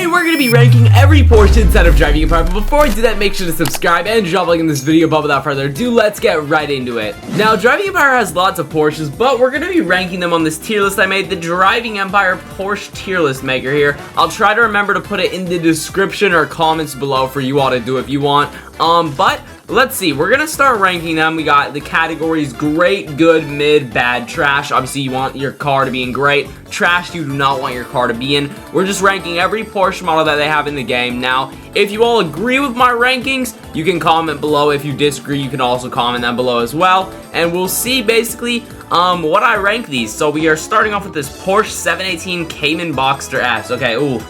Today we're going to be ranking every Porsche instead of driving apart, but before I do that, make sure to subscribe and drop a like in this video. But without further ado, let's get right into it. Now, Driving Empire has lots of Porsches, but we're going to be ranking them on this tier list I made, the Driving Empire Porsche tier list maker here. I'll try to remember to put it in the description or comments below for you all to do if you want. But let's see, we're gonna start ranking them. We got the categories great, good, mid, bad, trash. Obviously you want your car to be in great. Trash, you do not want your car to be in. We're just ranking every Porsche model that they have in the game. Now, if you all agree with my rankings, you can comment below. If you disagree, you can also comment that below as well. And we'll see basically what I rank these. So we are starting off with this Porsche 718 Cayman Boxster S. Okay, ooh.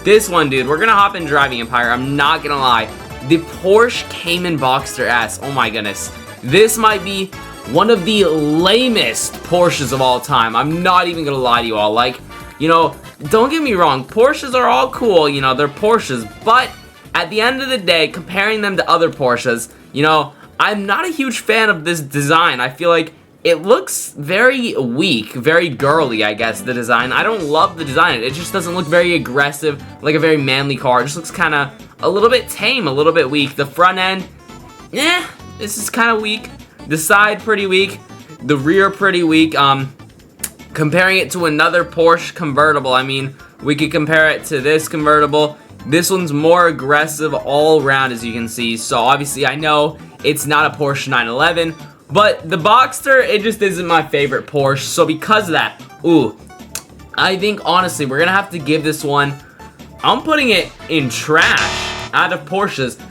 This one, dude, we're gonna hop in Driving Empire. I'm not gonna lie. The Porsche Cayman Boxster S, oh my goodness. This might be one of the lamest Porsches of all time. I'm not even gonna lie to you all. Like, you know, don't get me wrong, Porsches are all cool, you know, they're Porsches, but at the end of the day, comparing them to other Porsches, you know, I'm not a huge fan of this design. I feel like it looks very weak, very girly, I guess, the design. I don't love the design. It just doesn't look very aggressive, like a very manly car. It just looks kind of a little bit tame, a little bit weak. The front end, this is kind of weak. The side, pretty weak. The rear, pretty weak. Comparing it to another Porsche convertible, I mean, we could compare it to this convertible. This one's more aggressive all around, as you can see. So, obviously, I know it's not a Porsche 911, but the Boxster, it just isn't my favorite Porsche. So, because of that, ooh, I think, honestly, we're going to have to give this one, I'm putting it in trash out of Porsches.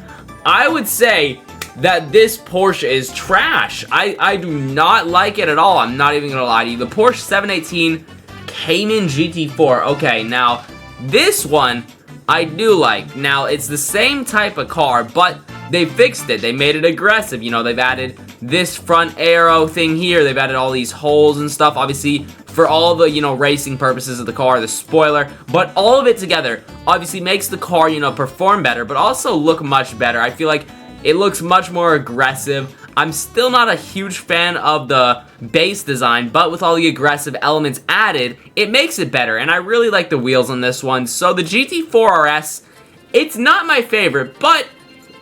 I would say that this Porsche is trash. I do not like it at all. I'm not even gonna lie to you. The Porsche 718 Cayman GT4. Okay, now this one I do like. Now it's the same type of car, but they fixed it. They made it aggressive. You know, they've added this front aero thing here. They've added all these holes and stuff, obviously for all the, you know, racing purposes of the car, the spoiler, but all of it together obviously makes the car, you know, perform better, but also look much better. I feel like it looks much more aggressive. I'm still not a huge fan of the base design, but with all the aggressive elements added, it makes it better, and I really like the wheels on this one. So the GT4 RS, it's not my favorite, but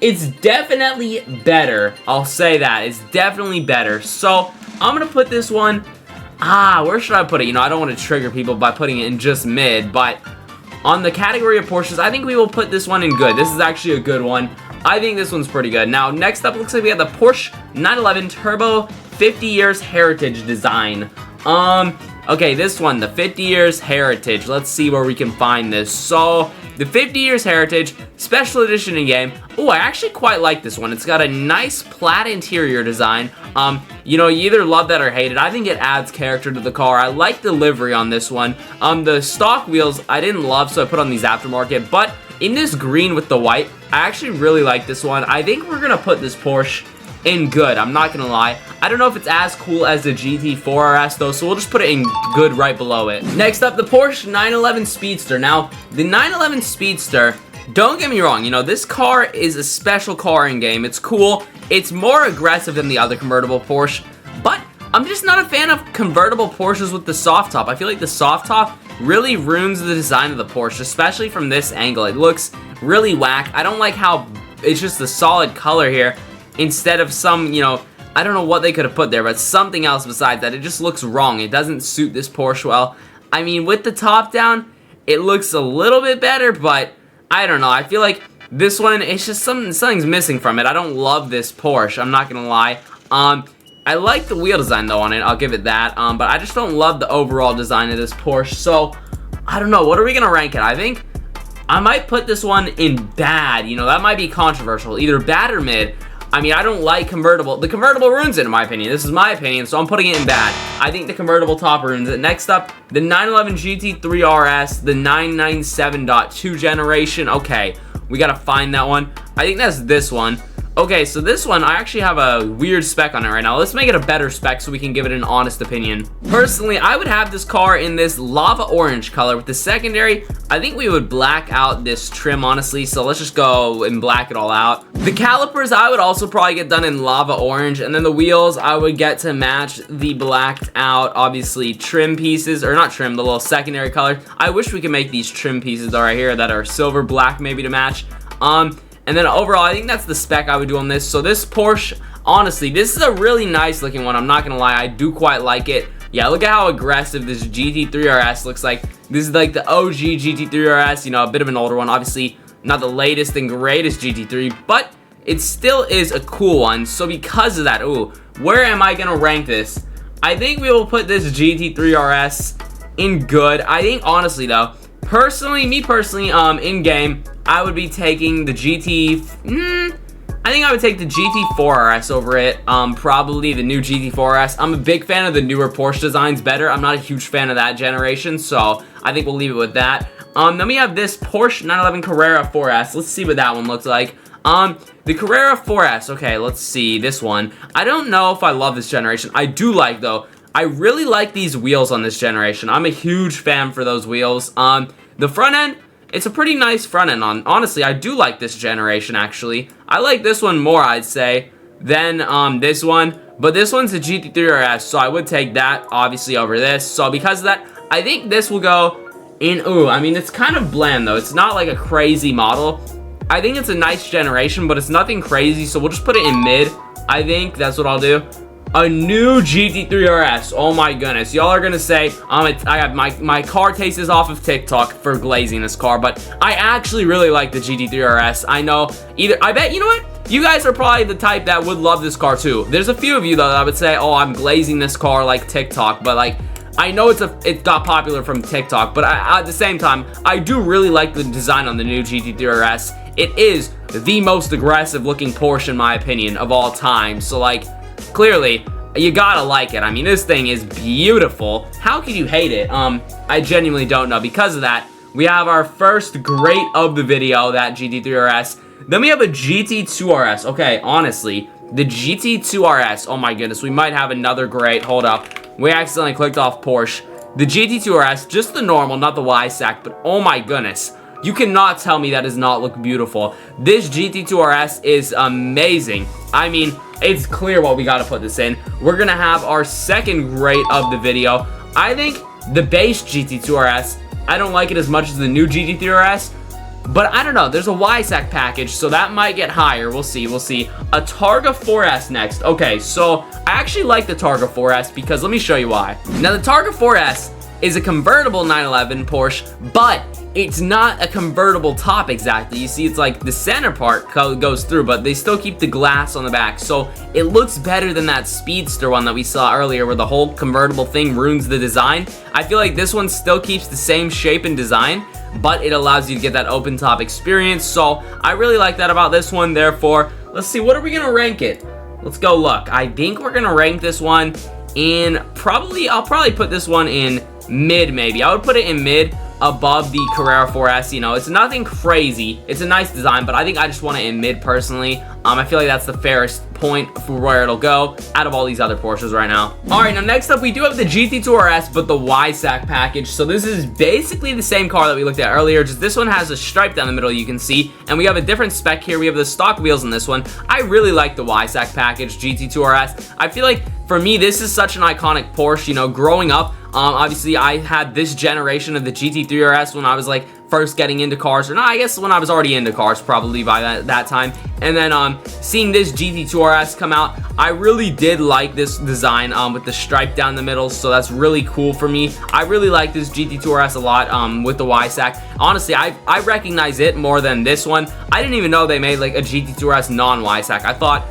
it's definitely better. I'll say that. It's definitely better. So I'm going to put this one, where should I put it? You know, I don't want to trigger people by putting it in just mid, but on the category of Porsches, I think we will put this one in good. This is actually a good one. I think this one's pretty good. Now, next up, looks like we have the Porsche 911 Turbo 50 Years Heritage Design. Okay, this one, the 50 Years Heritage. Let's see where we can find this. So, the 50 Years Heritage Special Edition in game. Oh, I actually quite like this one. It's got a nice plaid interior design. You know, you either love that or hate it. I think it adds character to the car. I like the livery on this one. The stock wheels, I didn't love, so I put on these aftermarket. But in this green with the white, I actually really like this one. I think we're going to put this Porsche in good. I'm not going to lie. I don't know if it's as cool as the GT4 RS though, so we'll just put it in good right below it. Next up, the Porsche 911 Speedster. Now, the 911 Speedster, don't get me wrong, you know, this car is a special car in game. It's cool. It's more aggressive than the other convertible Porsche, but I'm just not a fan of convertible Porsches with the soft top. I feel like the soft top really ruins the design of the Porsche, especially from this angle. It looks really whack. I don't like how it's just a solid color here instead of some, you know, I don't know what they could have put there, but something else besides that. It just looks wrong. It doesn't suit this Porsche well. I mean, with the top down, it looks a little bit better, but I don't know. I feel like this one, it's just something's missing from it. I don't love this Porsche. I'm not gonna lie. I like the wheel design though on it. I'll give it that. But I just don't love the overall design of this Porsche. So I don't know. What are we gonna rank it? I think I might put this one in bad. You know, that might be controversial. Either bad or mid. I mean, I don't like convertible. The convertible ruins it, in my opinion. This is my opinion, so I'm putting it in bad. I think the convertible top ruins it. Next up, the 911 GT3 RS, the 997.2 generation. Okay, we gotta find that one. I think that's this one. Okay, so this one, I actually have a weird spec on it right now. Let's make it a better spec so we can give it an honest opinion. Personally, I would have this car in this lava orange color with the secondary. I think we would black out this trim, honestly, so let's just go and black it all out. The calipers, I would also probably get done in lava orange, and then the wheels, I would get to match the blacked out, obviously, trim pieces, or not trim, the little secondary color. I wish we could make these trim pieces though right here that are silver black maybe to match. And then overall, I think that's the spec I would do on this. So this Porsche, honestly, this is a really nice looking one. I'm not gonna lie, I do quite like it. Yeah, look at how aggressive this GT3 RS looks like. This is like the OG GT3 RS, you know, a bit of an older one. Obviously, not the latest and greatest GT3, but it still is a cool one. So because of that, ooh, where am I gonna rank this? I think we will put this GT3 RS in good. I think, honestly though, me personally, in game, I would be taking the I think I would take the GT4 RS over it. Probably the new GT4 RS. I'm a big fan of the newer Porsche designs better. I'm not a huge fan of that generation, so I think we'll leave it with that. Then we have this Porsche 911 Carrera 4S. Let's see what that one looks like. The Carrera 4S. Okay, let's see this one. I don't know if I love this generation. I do like, though. I really like these wheels on this generation. I'm a huge fan for those wheels. The front end, it's a pretty nice front end. Honestly, I do like this generation, actually. I like this one more, I'd say, than this one. But this one's a GT3 RS, so I would take that, obviously, over this. So because of that, I think this will go in, ooh, I mean, it's kind of bland, though. It's not like a crazy model. I think it's a nice generation, but it's nothing crazy, so we'll just put it in mid. I think that's what I'll do. A new GT3 RS. Oh my goodness. Y'all are gonna say, I have my car taste is off of TikTok for glazing this car, but I actually really like the GT3 RS. I know, I bet, you know what? You guys are probably the type that would love this car too. There's a few of you though that would say, oh, I'm glazing this car like TikTok, but like, I know it got popular from TikTok, but at the same time, I do really like the design on the new GT3 RS. It is the most aggressive looking Porsche in my opinion of all time. So like, clearly, you gotta like it. I mean, this thing is beautiful. How could you hate it? I genuinely don't know. Because of that, we have our first great of the video, that GT3 RS. Then we have a GT2 RS. Okay, honestly, the GT2 RS. Oh my goodness, we might have another great. Hold up. We accidentally clicked off Porsche. The GT2 RS, just the normal, not the Weissach, but oh my goodness. You cannot tell me that does not look beautiful. This GT2 RS is amazing. I mean, it's clear what we gotta put this in. We're gonna have our second great of the video. I think the base GT2 RS, I don't like it as much as the new GT3 RS, but I don't know. There's a Weissach package, so that might get higher. We'll see. We'll see. A Targa 4S next. Okay, so I actually like the Targa 4S because let me show you why. Now, the Targa 4S is a convertible 911 Porsche, but it's not a convertible top exactly. You see, it's like the center part goes through, but they still keep the glass on the back. So it looks better than that Speedster one that we saw earlier where the whole convertible thing ruins the design. I feel like this one still keeps the same shape and design, but it allows you to get that open top experience. So I really like that about this one. Therefore, let's see, what are we gonna rank it? Let's go look. I think we're gonna rank this one in I'll probably put this one in mid maybe. I would put it in mid above the Carrera 4S. You know, it's nothing crazy. It's a nice design, but I think I just want it in mid personally. I feel like that's the fairest point for where it'll go out of all these other Porsches right now. Alright, now next up we do have the GT2 RS, but the Weissach package. So this is basically the same car that we looked at earlier, just this one has a stripe down the middle you can see, and we have a different spec here. We have the stock wheels in this one. I really like the Weissach package, GT2 RS. I feel like for me, this is such an iconic Porsche. You know, growing up, obviously I had this generation of the GT3 RS when I was like first getting into cars, or no, I guess when I was already into cars probably by that time. And then seeing this GT2 RS come out, I really did like this design with the stripe down the middle, so that's really cool for me. I really like this GT2 RS a lot with the Weissach. Honestly, I recognize it more than this one. I didn't even know they made like a GT2 RS non-Weissach. I thought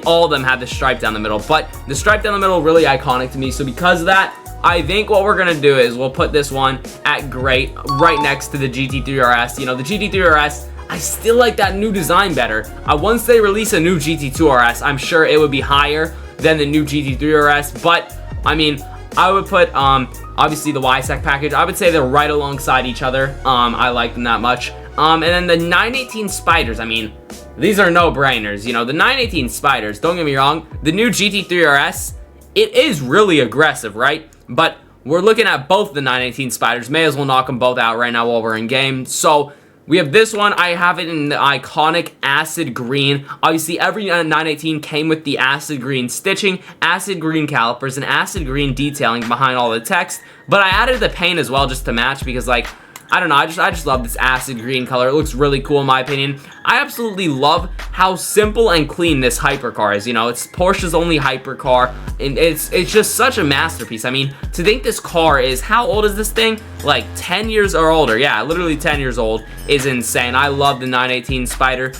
all of them had the stripe down the middle, but the stripe down the middle really iconic to me. So because of that, I think what we're gonna do is we'll put this one at great right next to the GT3 RS. You know, the GT3 RS, I still like that new design better. Once they release a new GT2 RS, I'm sure it would be higher than the new GT3 RS, but I mean, I would put obviously the Weissach package. I would say they're right alongside each other. I like them that much. And then the 918 Spyders, I mean, these are no-brainers. You know, the 918 Spyders, don't get me wrong, the new GT3 RS, it is really aggressive, right? But we're looking at both the 918 Spyders. May as well knock them both out right now while we're in game. So we have this one. I have it in the iconic acid green. Obviously, every 918 came with the acid green stitching, acid green calipers, and acid green detailing behind all the text. But I added the paint as well just to match because, like, I don't know, I just love this acid green color. It looks really cool in my opinion. I absolutely love how simple and clean this hypercar is. You know, it's Porsche's only hypercar, and it's just such a masterpiece. I mean, to think this car is, how old is this thing? Like 10 years or older. Yeah, literally 10 years old is insane. I love the 918 Spider.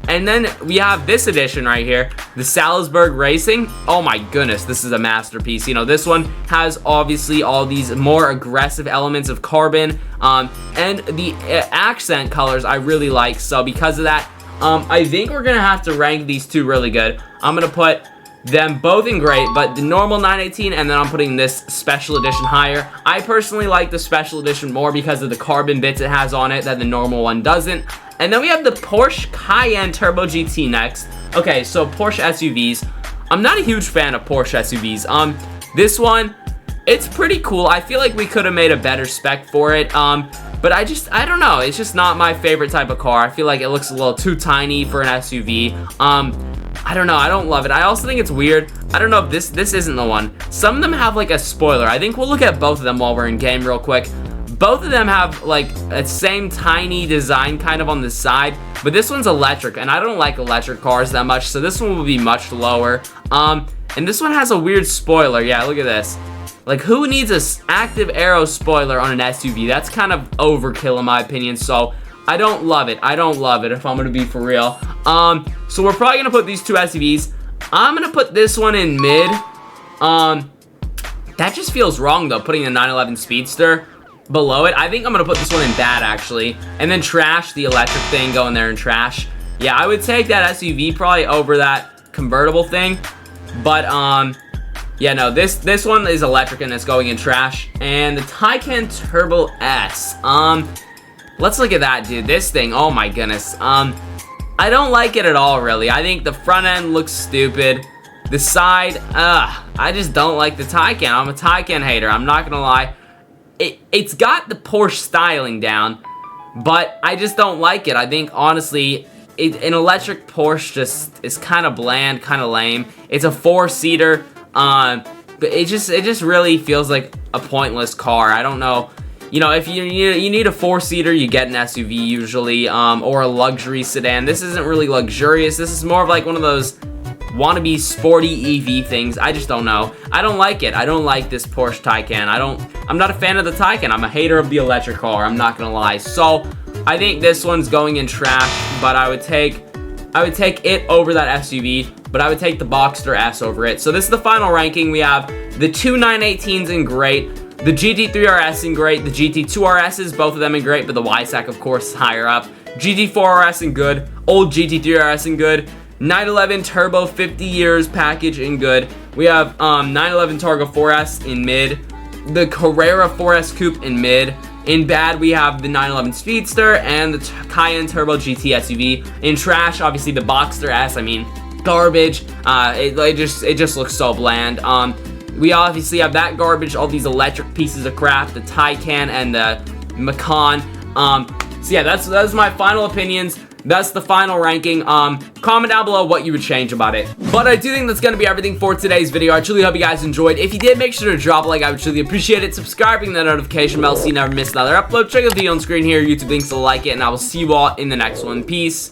And then we have this edition right here, the Salzburg Racing. Oh my goodness, this is a masterpiece. You know, this one has obviously all these more aggressive elements of carbon, and the accent colors I really like. So because of that, I think we're gonna have to rank these two really good. I'm gonna put them both in great, but the normal 918, and then I'm putting this special edition higher. I personally like the special edition more because of the carbon bits it has on it that the normal one doesn't. And then we have the Porsche Cayenne Turbo GT next. Okay, so Porsche SUVs. I'm not a huge fan of Porsche SUVs. This one, it's pretty cool. I feel like we could have made a better spec for it. But I don't know. It's just not my favorite type of car. I feel like it looks a little too tiny for an SUV. I don't know. I don't love it. I also think it's weird. I don't know if this isn't the one. Some of them have like a spoiler. I think we'll look at both of them while we're in game real quick. Both of them have like a same tiny design kind of on the side, but this one's electric, and I don't like electric cars that much, so this one will be much lower. And this one has a weird spoiler. Yeah, look at this. Like, who needs a active aero spoiler on an SUV? That's kind of overkill in my opinion, so I don't love it. I don't love it, if I'm gonna be for real. So we're probably gonna put these two SUVs. I'm gonna put this one in mid. That just feels wrong though, putting the 911 Speedster below it. I think I'm gonna put this one in bad actually, and then trash the electric thing, go in there and trash. Yeah, I would take that SUV probably over that convertible thing, but yeah, no, this one is electric and it's going in trash. And the Taycan Turbo S, let's look at that, dude. This thing, oh my goodness, I don't like it at all, really. I think the front end looks stupid. The side, I just don't like the Taycan. I'm a Taycan hater, I'm not gonna lie. It's got the Porsche styling down, but I just don't like it. I think, honestly, an electric Porsche just is kind of bland, kind of lame. It's a 4-seater, but it just really feels like a pointless car. I don't know. You know, if you need a 4-seater, you get an SUV usually, or a luxury sedan. This isn't really luxurious. This is more of like one of those wannabe sporty EV things. I just don't know. I don't like it. I don't like this Porsche Taycan. I'm not a fan of the Taycan. I'm a hater of the electric car. I'm not gonna lie. So I think this one's going in trash, but I would take it over that SUV, but I would take the Boxster S over it. So this is the final ranking. We have the two 918s in great, the GT3 RS in great, the GT2 RSs, both of them in great, but the Weissach, of course, is higher up. GT4 RS in good, old GT3 RS in good, 911 Turbo 50 years package in good. We have 911 Targa 4S in mid, the Carrera 4S Coupe in mid. In bad, we have the 911 Speedster and the Cayenne Turbo GT SUV. In trash, obviously the Boxster S. I mean, garbage. It just looks so bland. We obviously have that garbage, all these electric pieces of crap, the Taycan and the Macan. So yeah, that's my final opinions. That's the final ranking. Comment down below what you would change about it. But I do think that's going to be everything for today's video. I truly hope you guys enjoyed. If you did, make sure to drop a like. I would truly appreciate it. Subscribing, that notification bell so you never miss another upload. Check out the video on screen here. YouTube links to like it. And I will see you all in the next one. Peace.